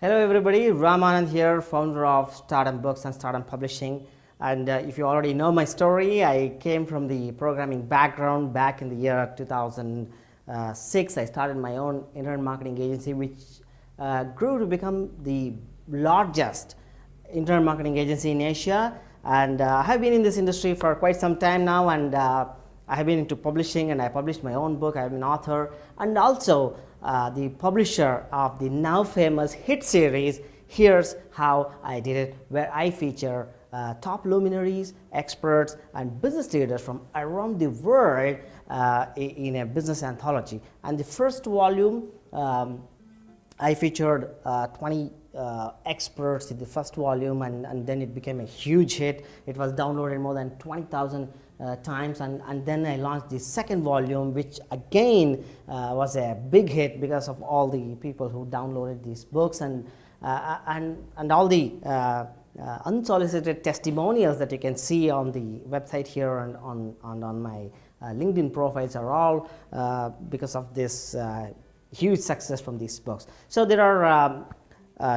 Hello everybody, Ramanand here, founder of Stardom Books and Stardom Publishing. And if you already know my story, I came from the programming background back in the year 2006. I started my own internet marketing agency, which grew to become the largest internet marketing agency in Asia. And I have been in this industry for quite some time now, and I have been into publishing, and I published my own book. I am an author and also the publisher of the now famous hit series Here's How I Did It, where I feature top luminaries, experts and business leaders from around the world in a business anthology. And the first volume, I featured 20 experts in the first volume, and then it became a huge hit. It was downloaded more than 20,000 times, and then I launched the second volume, which again was a big hit because of all the people who downloaded these books and all the unsolicited testimonials that you can see on the website here and on my LinkedIn profiles are all because of this huge success from these books. So there are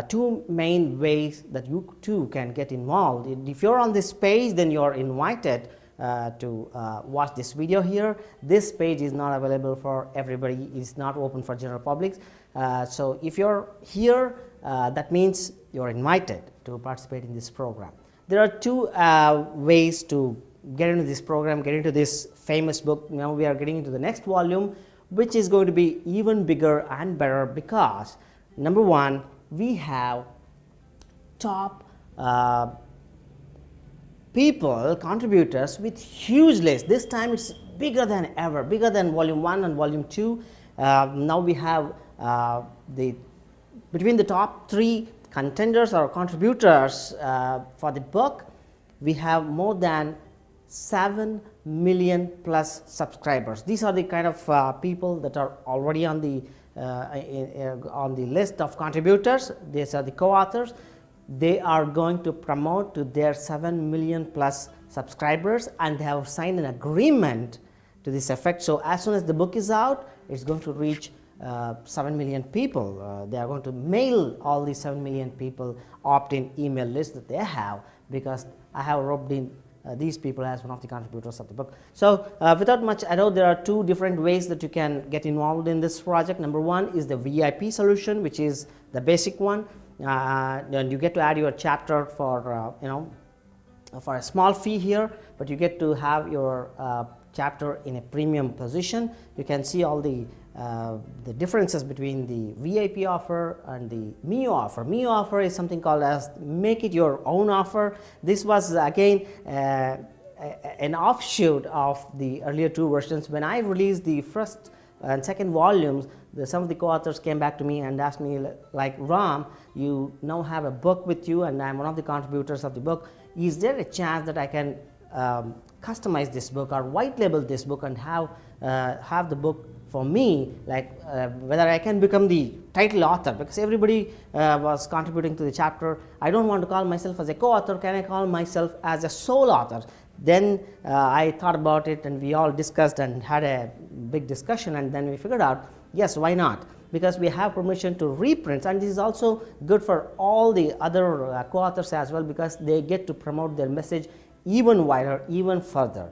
two main ways that you too can get involved. If you're on this page, then you're invited to watch this video here. This page is not available for everybody. It's not open for general public. So if you're here, that means you're invited to participate in this program. There are two ways to get into this program, get into this famous book. Now we are getting into the next volume, which is going to be even bigger and better because number one, we have top people, contributors with huge list. This time it's bigger than ever, bigger than volume 1 and volume 2. Now we have between the top 3 contenders or contributors for the book, we have more than 7 million plus subscribers. These are the kind of people that are already on the list of contributors. These are the co-authors. They are going to promote to their 7 million plus subscribers, and they have signed an agreement to this effect. So as soon as the book is out, it's going to reach 7 million people. They are going to mail all these 7 million people opt-in email list that they have, because I have roped in these people as one of the contributors of the book. So without much ado, there are two different ways that you can get involved in this project. Number one is the VIP solution, which is the basic one. And you get to add your chapter for for a small fee here, but you get to have your chapter in a premium position. You can see all the differences between the VIP offer and the MIYO offer. MIYO offer is something called as make it your own offer. This was again an offshoot of the earlier two versions. When I released the first and second volumes, some of the co-authors came back to me and asked me, like, Ram, you now have a book with you and I'm one of the contributors of the book. Is there a chance that I can customize this book or white label this book and have the book for me, like whether I can become the title author, because everybody was contributing to the chapter. I don't want to call myself as a co-author. Can I call myself as a sole author? Then I thought about it, and we all discussed and had a big discussion, and then we figured out, yes, why not? Because we have permission to reprint, and this is also good for all the other co-authors as well, because they get to promote their message even wider, even further.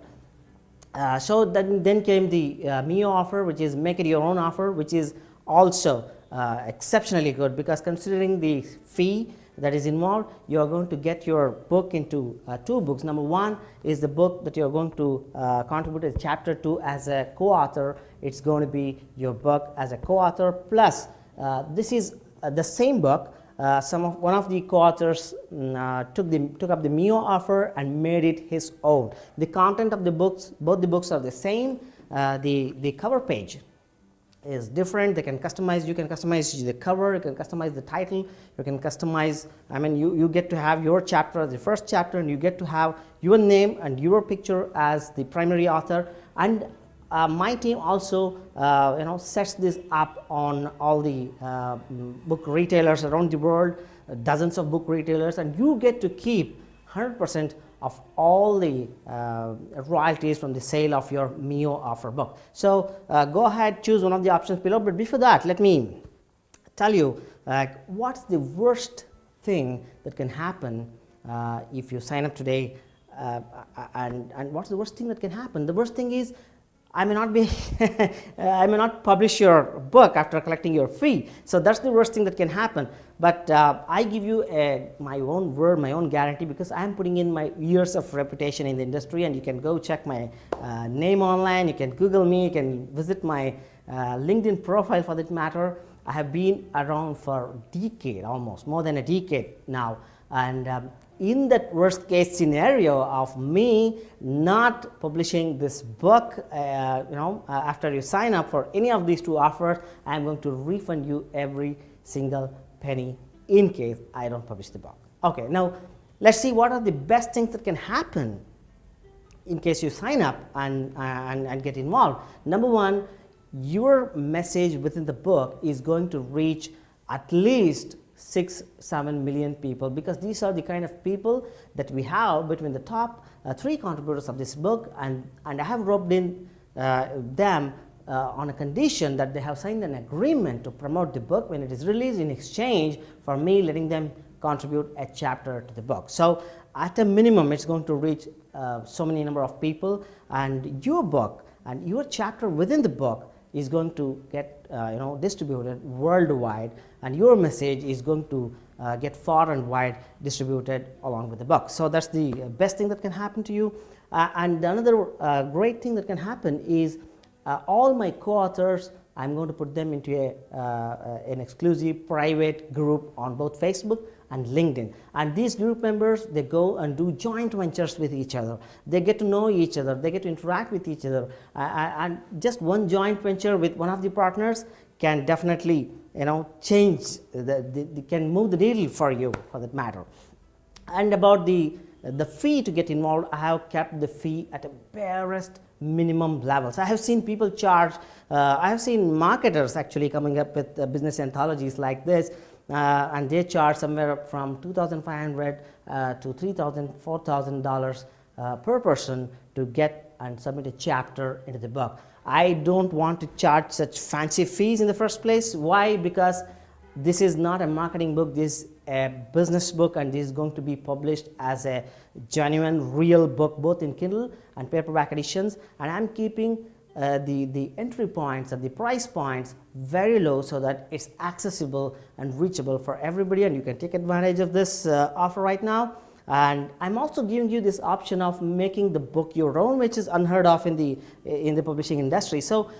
So then came the MIYO offer, which is make it your own offer, which is also exceptionally good, because considering the fee that is involved, you are going to get your book into two books. Number one is the book that you are going to contribute as chapter 2 as a co-author. It's going to be your book as a co-author, plus this is the same book. One of the co-authors took up the MIYO offer and made it his own. The content of the books, both the books are the same. The cover page is different. They can customize. You can customize the cover. You can customize the title. You can customize. I mean, you get to have your chapter as the first chapter, and you get to have your name and your picture as the primary author. And my team also sets this up on all the book retailers around the world, dozens of book retailers, and you get to keep 100% of all the royalties from the sale of your MIYO offer book. So go ahead, choose one of the options below, but before that, let me tell you like what's the worst thing that can happen if you sign up today, and what's the worst thing that can happen. The worst thing is I may not be I may not publish your book after collecting your fee. So that's the worst thing that can happen. But I give you my own word, my own guarantee, because I'm putting in my years of reputation in the industry, and you can go check my name online, you can Google me, you can visit my LinkedIn profile for that matter. I have been around for a decade, almost more than a decade now, and in that worst case scenario of me not publishing this book, after you sign up for any of these two offers, I am going to refund you every single penny in case I don't publish the book. Okay, now let's see what are the best things that can happen in case you sign up and get involved. Number one, your message within the book is going to reach at least 6-7 million people, because these are the kind of people that we have between the top 3 contributors of this book, and I have roped in them on a condition that they have signed an agreement to promote the book when it is released, in exchange for me letting them contribute a chapter to the book. So at a minimum it's going to reach so many number of people, and your book and your chapter within the book is going to get distributed worldwide, and your message is going to get far and wide distributed along with the book. So that's the best thing that can happen to you. And another great thing that can happen is all my co-authors, I'm going to put them into an exclusive private group on both Facebook and LinkedIn, and these group members, they go and do joint ventures with each other. They get to know each other, they get to interact with each other, and just one joint venture with one of the partners can definitely change can move the needle for you, for that matter. And about the fee to get involved, I have kept the fee at a barest minimum levels. I have seen people charge, I have seen marketers actually coming up with business anthologies like this, and they charge somewhere from $2,500 to $3,000, $4,000 per person to get and submit a chapter into the book. I don't want to charge such fancy fees in the first place. Why? Because this is not a marketing book, this is a business book, and this is going to be published as a genuine, real book, both in Kindle and paperback editions, and I'm keeping the entry points and the price points very low so that it's accessible and reachable for everybody, and you can take advantage of this offer right now. And I'm also giving you this option of making the book your own, which is unheard of in the publishing industry. So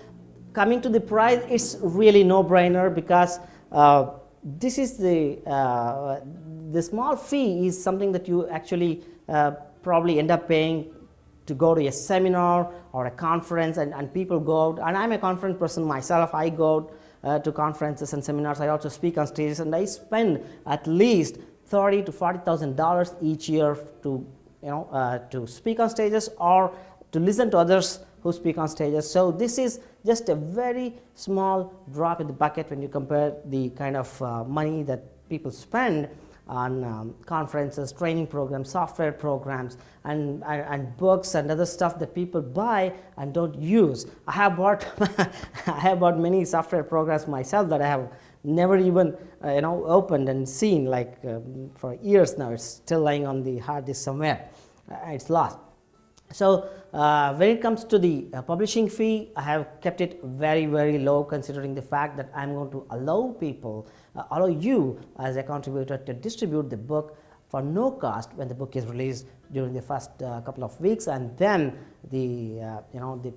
coming to the price, it's really no-brainer, because this is the small fee is something that you actually probably end up paying to go to a seminar or a conference, and people go out, and I'm a conference person myself. I go to conferences and seminars. I also speak on stages, and I spend at least $30,000 to $40,000 each year to speak on stages or to listen to others who speak on stages. So this is just a very small drop in the bucket when you compare the kind of money that people spend on conferences, training programs, software programs, and books and other stuff that people buy and don't use. I have bought I have bought many software programs myself that I have never even opened and seen, like for years now. It's still lying on the hard disk somewhere. It's lost. So when it comes to the publishing fee, I have kept it very, very low, considering the fact that I'm going to allow you as a contributor to distribute the book for no cost when the book is released during the first couple of weeks, and then the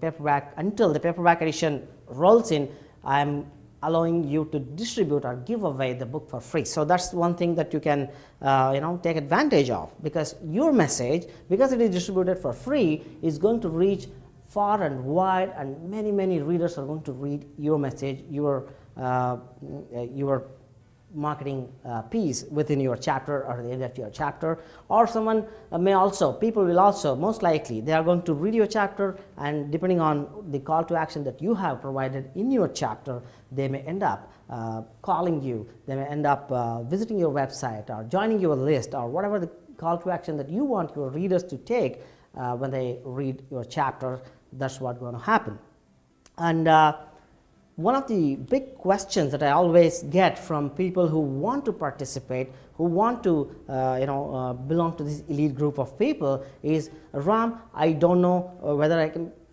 paperback, until the paperback edition rolls in, I'm allowing you to distribute or give away the book for free. So that's one thing that you can take advantage of, because your message, because it is distributed for free, is going to reach far and wide, and many readers are going to read your message, your marketing piece within your chapter or the end of your chapter. Or someone people will also, most likely, they are going to read your chapter, and depending on the call to action that you have provided in your chapter, they may end up calling you, they may end up visiting your website or joining your list, or whatever the call to action that you want your readers to take when they read your chapter. That's what's going to happen. And one of the big questions that I always get from people who want to participate, who want to belong to this elite group of people is, Ram, I don't know whether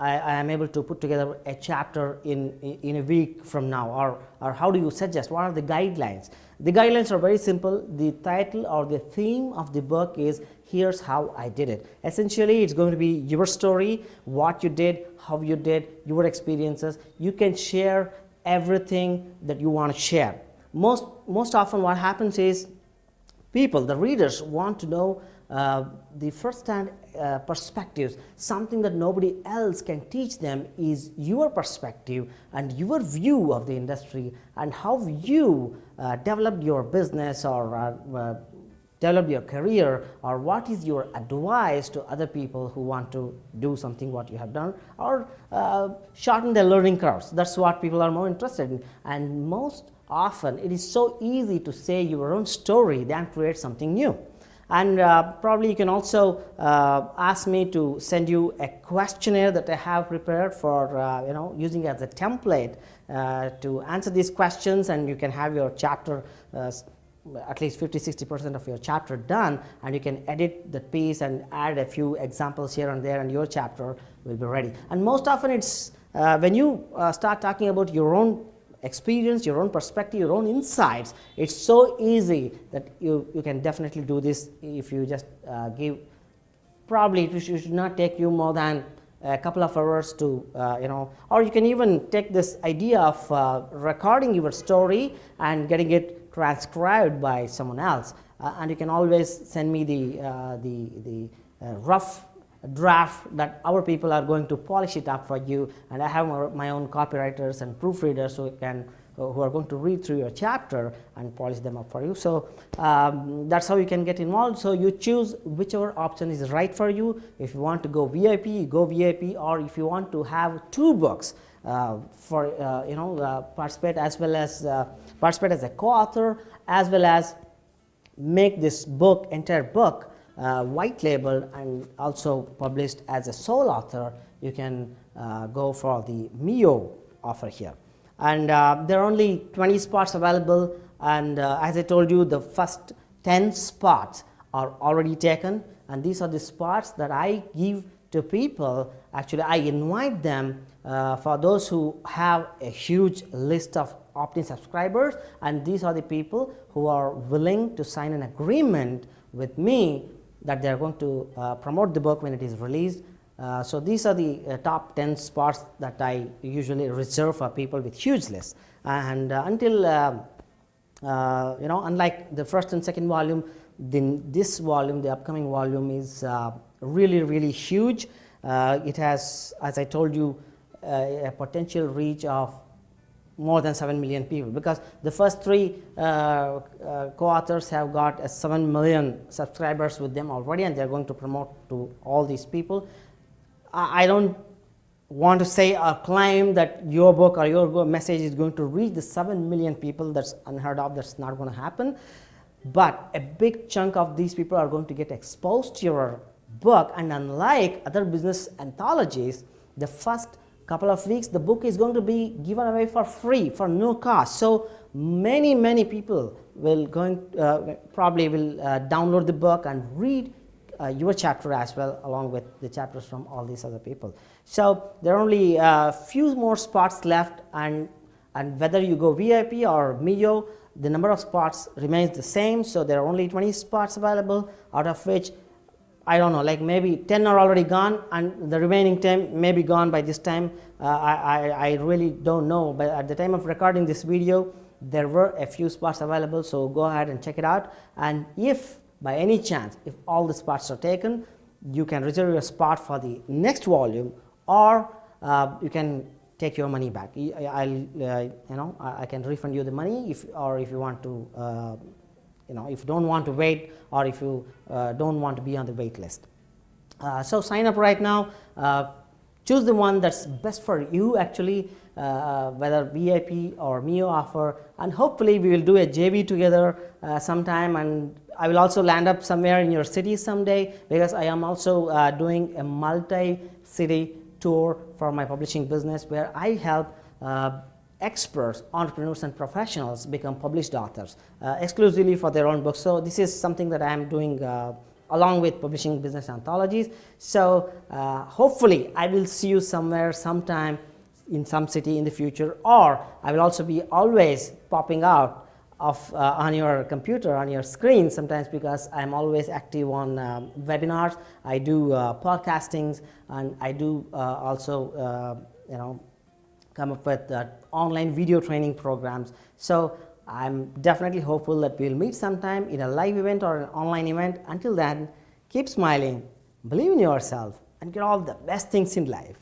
I am able to put together a chapter in a week from now, or how do you suggest, what are the guidelines? The guidelines are very simple. The title or the theme of the book is Here's How I Did It. Essentially, it's going to be your story, what you did, how you did, your experiences. You can share everything that you want to share. Most often what happens is people, the readers, want to know the first-hand perspectives. Something that nobody else can teach them is your perspective and your view of the industry and how you developed your business or developed your career, or what is your advice to other people who want to do something what you have done, or shorten their learning curves. That's what people are more interested in. And most often it is so easy to say your own story than create something new. And probably you can also ask me to send you a questionnaire that I have prepared for using as a template to answer these questions, and you can have your chapter at least 50-60% of your chapter done, and you can edit the piece and add a few examples here and there, and your chapter will be ready. And most often it's when you start talking about your own experience, your own perspective, your own insights, it's so easy that you can definitely do this if you just give. Probably it should not take you more than a couple of hours to or you can even take this idea of recording your story and getting it transcribed by someone else, and you can always send me the rough draft that our people are going to polish it up for you, and I have my own copywriters and proofreaders who are going to read through your chapter and polish them up for you. So that's how you can get involved. So you choose whichever option is right for you. If you want to go VIP, you go VIP, or if you want to have 2 books participate as well as participate as a co-author, as well as make this book, entire book, white labeled and also published as a sole author, you can go for the MIYO offer here. And there are only 20 spots available, and as I told you, the first 10 spots are already taken, and these are the spots that I give to people. Actually, I invite them for those who have a huge list of opt-in subscribers, and these are the people who are willing to sign an agreement with me that they are going to promote the book when it is released. So these are the top 10 spots that I usually reserve for people with huge lists. And until unlike the first and second volume, this volume, the upcoming volume, is really huge. It has, as I told you, a potential reach of more than 7 million people, because the first 3 co-authors have got 7 million subscribers with them already, and they are going to promote to all these people. I don't want to say or claim that your book or your message is going to reach the 7 million people. That's unheard of. That's not going to happen. But a big chunk of these people are going to get exposed to your book, and unlike other business anthologies, the first couple of weeks the book is going to be given away for free, for no cost. So many people will probably download the book and read your chapter as well, along with the chapters from all these other people. So there are only a few more spots left, and whether you go VIP or MIYO, the number of spots remains the same. So there are only 20 spots available, out of which, I don't know, like maybe 10 are already gone, and the remaining 10 may be gone by this time. I really don't know, but at the time of recording this video, there were a few spots available, so go ahead and check it out. And if by any chance, if all the spots are taken, you can reserve your spot for the next volume, or you can take your money back. I can refund you the money if you want to. If you don't want to wait, or if you don't want to be on the wait list. So sign up right now. Choose the one that's best for you, actually, whether VIP or MIYO offer, and hopefully we will do a JV together sometime, and I will also land up somewhere in your city someday, because I am also doing a multi-city tour for my publishing business, where I help experts, entrepreneurs and professionals become published authors exclusively for their own books. So this is something that I am doing along with publishing business anthologies. So hopefully I will see you somewhere, sometime in some city in the future, or I will also be always popping out of on your computer, on your screen sometimes, because I'm always active on webinars. I do podcastings, and I do also come up with online video training programs. So I'm definitely hopeful that we'll meet sometime in a live event or an online event. Until then, keep smiling, believe in yourself, and get all the best things in life.